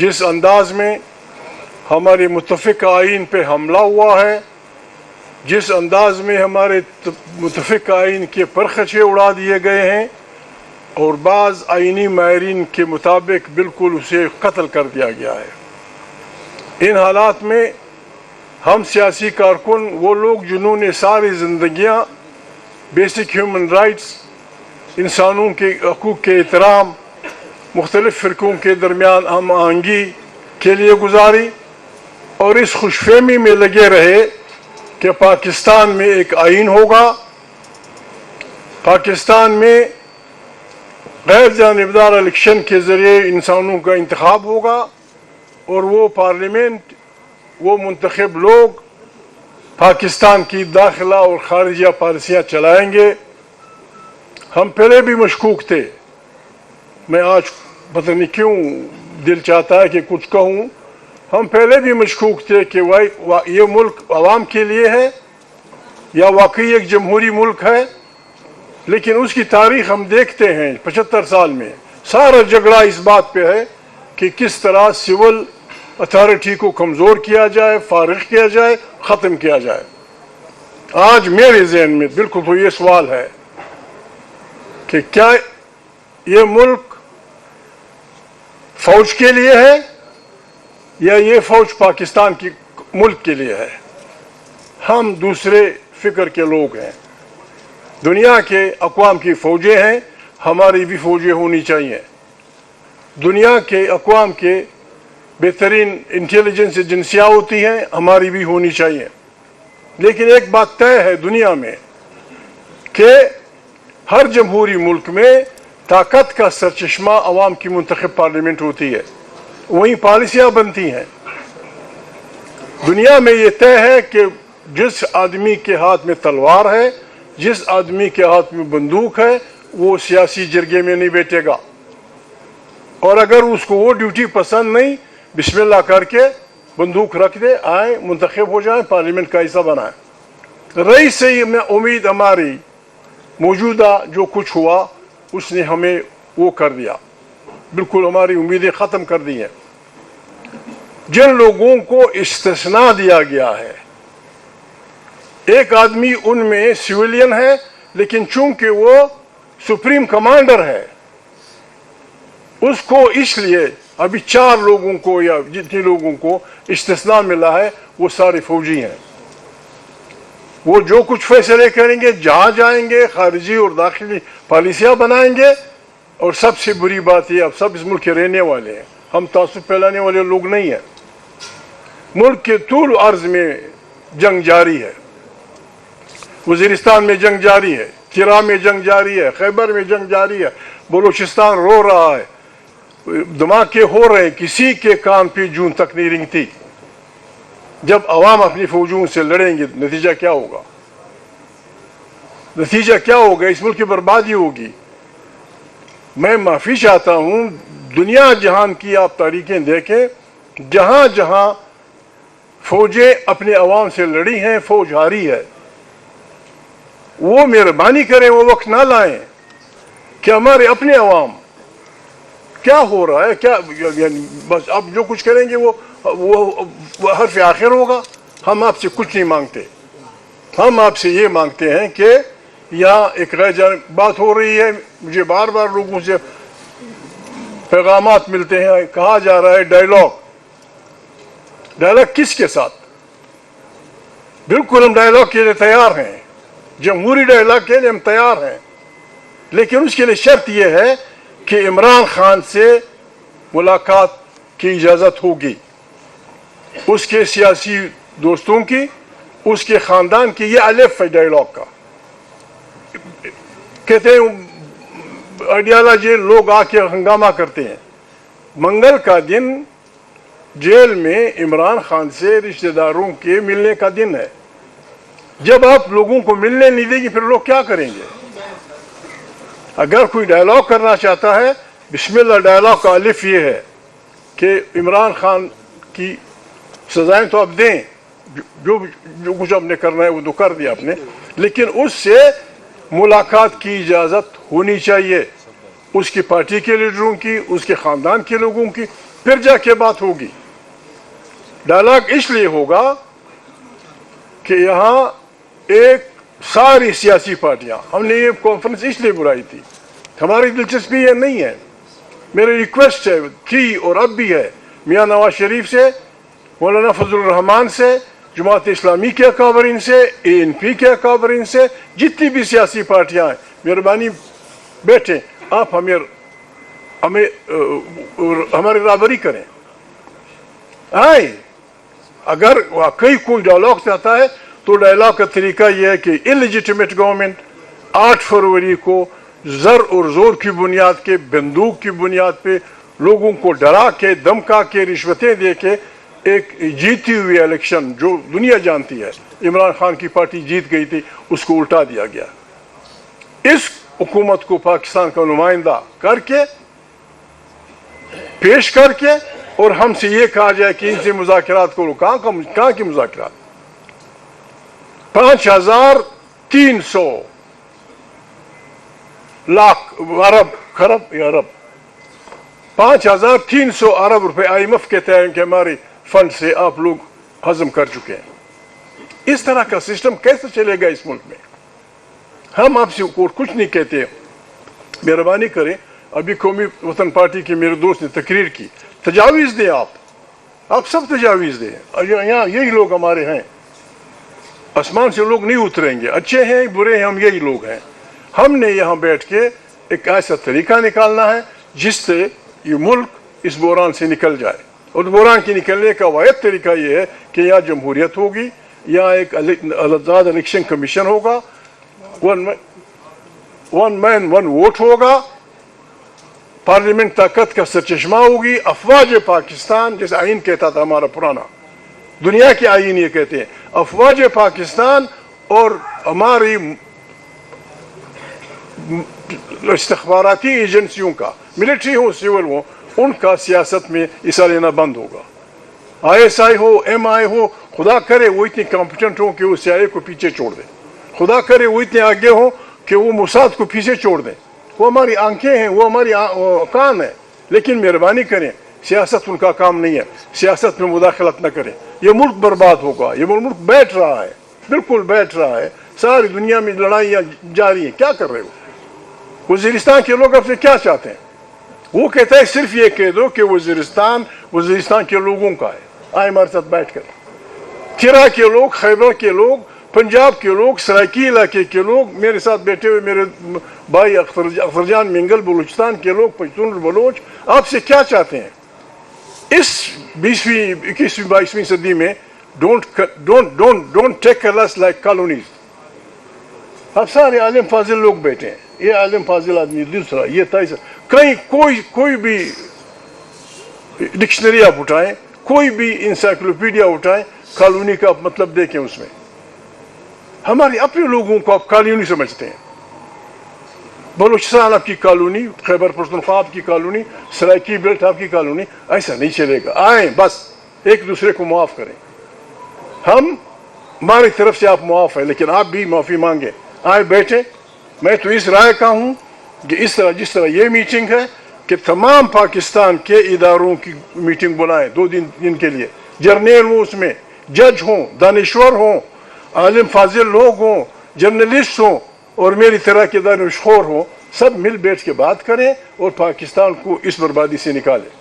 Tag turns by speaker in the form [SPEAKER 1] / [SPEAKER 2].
[SPEAKER 1] جس انداز میں ہمارے متفق آئین پہ حملہ ہوا ہے، جس انداز میں ہمارے متفق آئین کے پرخچے اڑا دیے گئے ہیں اور بعض آئینی ماہرین کے مطابق بالکل اسے قتل کر دیا گیا ہے، ان حالات میں ہم سیاسی کارکن، وہ لوگ جنہوں نے ساری زندگیاں بیسک ہیومن رائٹس، انسانوں کے حقوق کے احترام، مختلف فرقوں کے درمیان ہم آہنگی کے لیے گزاری اور اس خوش فہمی میں لگے رہے کہ پاکستان میں ایک آئین ہوگا، پاکستان میں غیر جانبدار الیکشن کے ذریعے انسانوں کا انتخاب ہوگا اور وہ پارلیمنٹ، وہ منتخب لوگ پاکستان کی داخلہ اور خارجہ پالیسیاں چلائیں گے۔ ہم پہلے بھی مشکوک تھے، میں آج پتہ نہیں کیوں دل چاہتا ہے کہ کچھ کہوں، ہم پہلے بھی مشکوک تھے کہ یہ ملک عوام کے لیے ہے یا واقعی ایک جمہوری ملک ہے، لیکن اس کی تاریخ ہم دیکھتے ہیں 75 سال میں سارا جھگڑا اس بات پہ ہے کہ کس طرح سول اتھارٹی کو کمزور کیا جائے، فارغ کیا جائے، ختم کیا جائے۔ آج میرے ذہن میں بالکل تو یہ سوال ہے کہ کیا یہ ملک فوج کے لیے ہے یا یہ فوج پاکستان کی ملک کے لیے ہے؟ ہم دوسرے فکر کے لوگ ہیں، دنیا کے اقوام کی فوجیں ہیں، ہماری بھی فوجیں ہونی چاہیے، دنیا کے اقوام کے بہترین انٹیلیجنس ایجنسیاں ہوتی ہیں، ہماری بھی ہونی چاہیے، لیکن ایک بات طے ہے دنیا میں کہ ہر جمہوری ملک میں طاقت کا سرچشمہ عوام کی منتخب پارلیمنٹ ہوتی ہے، وہیں پالیسیاں بنتی ہیں۔ دنیا میں یہ طے ہے کہ جس آدمی کے ہاتھ میں تلوار ہے، جس آدمی کے ہاتھ میں بندوق ہے، وہ سیاسی جرگے میں نہیں بیٹھے گا، اور اگر اس کو وہ ڈیوٹی پسند نہیں، بسم اللہ کر کے بندوق رکھ دے، آئیں منتخب ہو جائیں، پارلیمنٹ کا حصہ بنائیں۔ رئیس سے یہ میں امید ہماری موجودہ جو کچھ ہوا اس نے ہمیں وہ کر دیا، بالکل ہماری امیدیں ختم کر دی ہیں۔ جن لوگوں کو استثناء دیا گیا ہے، ایک آدمی ان میں سویلین ہے لیکن چونکہ وہ سپریم کمانڈر ہے، اس کو اس لیے ابھی 4 لوگوں کو یا جتنے لوگوں کو استثناء ملا ہے وہ سارے فوجی ہیں۔ وہ جو کچھ فیصلے کریں گے، جہاں جائیں گے، خارجی اور داخلی پالیسیاں بنائیں گے، اور سب سے بری بات یہ اب سب اس ملک کے رہنے والے ہیں، ہم تعصب پھیلانے والے لوگ نہیں ہیں۔ ملک کے طول و عرض میں جنگ جاری ہے، وزیرستان میں جنگ جاری ہے، چرا میں جنگ جاری ہے، خیبر میں جنگ جاری ہے، بلوچستان رو رہا ہے، دھماکے ہو رہے ہیں، کسی کے کان پہ جون تک نہیں رنگتی۔ جب عوام اپنی فوجوں سے لڑیں گے نتیجہ کیا ہوگا؟ نتیجہ کیا ہوگا؟ اس ملک کی بربادی ہوگی۔ میں معافی چاہتا ہوں، دنیا جہان کی آپ تاریخیں دیکھیں، جہاں جہاں فوجیں اپنے عوام سے لڑی ہیں، فوج ہاری ہے۔ وہ مہربانی کریں، وہ وقت نہ لائیں کہ ہمارے اپنے عوام کیا ہو رہا ہے، کیا یعنی بس اب جو کچھ کریں گے وہ حرف آخر ہوگا۔ ہم آپ سے کچھ نہیں مانگتے، ہم آپ سے یہ مانگتے ہیں کہ یہاں ایک غیر جانب بات ہو رہی ہے، مجھے بار بار لوگوں سے پیغامات ملتے ہیں، کہا جا رہا ہے ڈائیلاگ کس کے ساتھ؟ بالکل ہم ڈائیلاگ کے لیے تیار ہیں، جمہوری ڈائیلاگ کے لیے ہم تیار ہیں، لیکن اس کے لیے شرط یہ ہے کہ عمران خان سے ملاقات کی اجازت ہوگی، اس کے سیاسی دوستوں کی، اس کے خاندان کی، یہ الف ہے ڈائیلاگ کا۔ کہتے ہیں آئیڈیالوجی لوگ آ کے ہنگامہ کرتے ہیں۔ منگل کا دن جیل میں عمران خان سے رشتہ داروں کے ملنے کا دن ہے۔ جب آپ لوگوں کو ملنے نہیں دیں گے پھر لوگ کیا کریں گے؟ اگر کوئی ڈائیلاگ کرنا چاہتا ہے، بسم اللہ، ڈائیلاگ کا الف یہ ہے کہ عمران خان کی سزائیں تو آپ دیں، جو کچھ آپ نے کرنا ہے وہ تو کر دیا آپ نے، لیکن اس سے ملاقات کی اجازت ہونی چاہیے، اس کی پارٹی کے لیڈروں کی، اس کے خاندان کے لوگوں کی، پھر جا کے بات ہوگی. ڈائلاگ اس لیے ہوگا کہ یہاں ایک ساری سیاسی پارٹیاں, ہم نے یہ کانفرنس اس لیے بلائی تھی, ہماری دلچسپی یہ نہیں ہے, میری ریکویسٹ ہے تھی اور اب بھی ہے, میاں نواز شریف سے, مولانا فضل الرحمان سے, جماعت اسلامی کے اکابرین سے, ANP کے اکابرین سے, جتنی بھی سیاسی پارٹیاں ہیں, مہربانی بیٹھیں, آپ ہماری رہبری کریں. آئیں, اگر واقعی کوئی ڈائلاگ چاہتا ہے تو ڈائلاگ کا طریقہ یہ ہے کہ انلیجیٹمیٹ گورنمنٹ 8 فروری کو زر اور زور کی بنیاد کے, بندوق کی بنیاد پہ لوگوں کو ڈرا کے, دمکا کے, رشوتیں دے کے ایک جیتی ہوئی الیکشن جو دنیا جانتی ہے, عمران خان کی پارٹی جیت گئی تھی, اس کو الٹا دیا گیا. اس حکومت کو پاکستان کا نمائندہ کر کے, پیش کر کے, اور ہم سے یہ کہا جائے کہ ان سے مذاکرات کرو. کہاں کی مذاکرات؟ 5300 لاکھ خرب 5300 ارب روپے IMF کہتے ہیں کہ ہمارے فنڈ سے آپ لوگ ہضم کر چکے ہیں. اس طرح کا سسٹم کیسے چلے گا اس ملک میں؟ ہم آپ سے کچھ نہیں کہتے, مہربانی کریں. ابھی قومی وطن پارٹی کے میرے دوست نے تقریر کی, تجاویز دیں, آپ سب تجاویز دیں. یہاں یہی لوگ ہمارے ہیں, آسمان سے لوگ نہیں اتریں گے, اچھے ہیں برے ہیں, ہم یہی لوگ ہیں. ہم نے یہاں بیٹھ کے ایک ایسا طریقہ نکالنا ہے جس سے یہ ملک اس بحران سے نکل جائے. اور بحران کے نکلنے کا واحد طریقہ یہ ہے کہ یہاں جمہوریت ہوگی, یہاں ایک آزاد الیکشن کمیشن ہوگا, ون مین ون ووٹ ہوگا, پارلیمنٹ طاقت کا سرچشمہ ہوگی, افواج پاکستان, جیسے آئین کہتا تھا ہمارا پرانا, دنیا کے آئین یہ کہتے ہیں, افواج پاکستان اور ہماری استخباراتی ایجنسیوں کا, ملٹری ہو سیول ہو, ان کا سیاست میں حصہ لینا بند ہوگا. ISI ہو, MI ہو, خدا کرے وہ اتنے کمپیٹنٹ ہوں کہ وہ CIA کو پیچھے چھوڑ دیں, خدا کرے وہ اتنے آگے ہوں کہ وہ موساد کو پیچھے چھوڑ دیں. وہ ہماری آنکھیں ہیں, وہ ہماری کان ہیں, لیکن مہربانی کریں, سیاست ان کا کام نہیں ہے, سیاست میں مداخلت نہ کریں. یہ ملک برباد ہوگا, یہ ملک بیٹھ رہا ہے, بالکل بیٹھ رہا ہے. ساری دنیا میں لڑائیاں جاری ہیں, کیا کر رہے ہو؟ وزیرستان کے لوگ اب سے کیا چاہتے ہیں؟ وہ کہتا ہے صرف یہ کہہ دو کہ وزیرستان کے لوگوں کا ہے, آئے ہمارے ساتھ بیٹھ کر. تھرا کے لوگ, خیبر کے لوگ, پنجاب کے لوگ, سرائکی علاقے کے لوگ میرے ساتھ بیٹھے ہوئے, میرے بھائی اختر جان منگل, بلوچستان کے لوگ, پشتون بلوچ, آپ سے کیا چاہتے ہیں؟ اس 20ویں 21ویں 22ویں صدی میں don't take us like colonies. اب سارے عالم فاضل لوگ بیٹھے ہیں, یہ عالم فاضل آدمی, دوسرا یہ تیسرا, کہیں کوئی بھی ڈکشنری آپ اٹھائیں, کوئی بھی انسائکلوپیڈیا اٹھائیں, کالونی کا مطلب دیکھیں اس میں. ہمارے اپنے لوگوں کو آپ کالونی سمجھتے ہیں. بلوچستان آپ کی کالونی, خیبر پختونخوا آپ کی کالونی, سرائکی بیلٹ آپ کی کالونی. ایسا نہیں چلے گا. آئیں, بس ایک دوسرے کو معاف کریں. ہماری طرف سے آپ معاف ہیں, لیکن آپ بھی معافی مانگیں. آئیں بیٹھیں. میں تو اس رائے کا ہوں کہ جس طرح یہ میٹنگ ہے کہ تمام پاکستان کے اداروں کی میٹنگ بلائیں 2 دن کے لیے. جرنیل ہوں, اس میں جج ہوں, دانشور ہوں, عالم فاضل لوگ ہوں, جرنلسٹ ہوں, اور میری طرح کے دانشور ہوں, سب مل بیٹھ کے بات کریں اور پاکستان کو اس بربادی سے نکالیں.